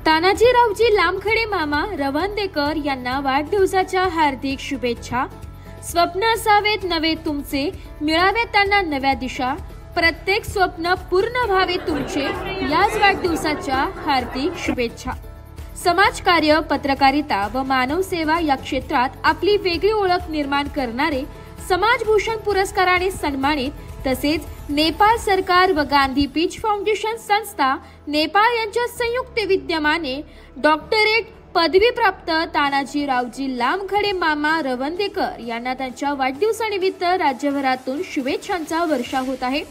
तानाजीरावजी लामखडे मामा रवंदेकर यांना वाढदिवसाच्या हार्दिक शुभेच्छा। स्वप्न असावेत नवे तुमचे, मिळाव्यात त्यांना नव्या दिशा, प्रत्येक स्वप्न पूर्ण व्हावे तुमचे, याच वाढदिवसाच्या हार्दिक शुभेच्छा। समाजकार्य, पत्रकारिता व मानव सेवा या क्षेत्रात आपली वेगळी ओळख निर्माण करणारे समाजभूषण पुरस्काराने सन्मानित, तसेच नेपाळ सरकार व गांधी पीच फाउंडेशन संस्था नेपाळ यांच्या संयुक्त विद्यमाने डॉक्टरेट पदवी प्राप्त तानाजीरावजी लामखडे मामा रवंदेकर यांना त्यांच्या वाढदिवसानिमित्त राज्यभरातून शुभेच्छांचा वर्षाव होत आहे।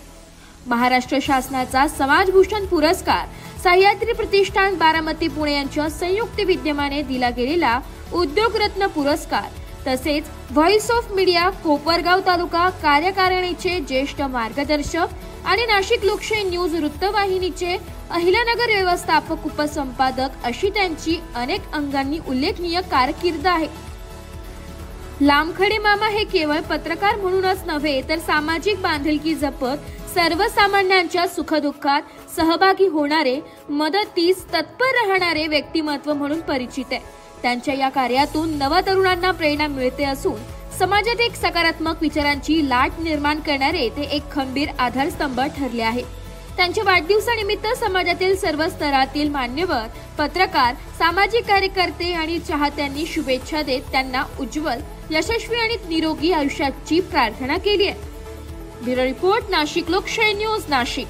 महाराष्ट्र शासनाचा समाजभूषण पुरस्कार, सह्याद्री प्रतिष्ठान बारामती पुणे यांच्या संयुक्त विद्यमाने दिला गेलेला उद्योगरत्न पुरस्कार, तसेच व्हॉइस ऑफ मीडिया कोपरगाव तालुका कार्यकारिणीचे ज्येष्ठ मार्गदर्शक आणि नाशिक लोकशाही न्यूज वृत्तवाहिनीचे अहिल्यानगर व्यवस्थापक उपसंपादक अशी त्यांची अनेक अंगांनी उल्लेखनीय कारकीर्द आहे। लामखडे मामा हे केवळ पत्रकार म्हणूनच नव्हे तर सामाजिक बांधिलकी जपत सर्वसामान्यांच्या सुखदुःखात सहभागी होणारे, मदतीस तत्पर राहणारे व्यक्तिमत्व म्हणून परिचित आहे। त्यांच्या या कार्यातून नवतरुणांना प्रेरणा मिळते असून समाजात एक सकारात्मक विचारांची लाट निर्माण करणारे ते एक खंबीर आधारस्तंभ ठरले आहे। त्यांच्या वाढदिवसानिमित्त समाजातील सर्व स्तरातील मान्यवर, पत्रकार, सामाजिक कार्यकर्ते आणि चाहत्यांनी शुभेच्छा देत त्यांना उज्ज्वल, यशस्वी आणि निरोगी आयुष्याची प्रार्थना केली आहे। ब्युरो रिपोर्ट, नाशिक लोकशाही न्यूज, नाशिक।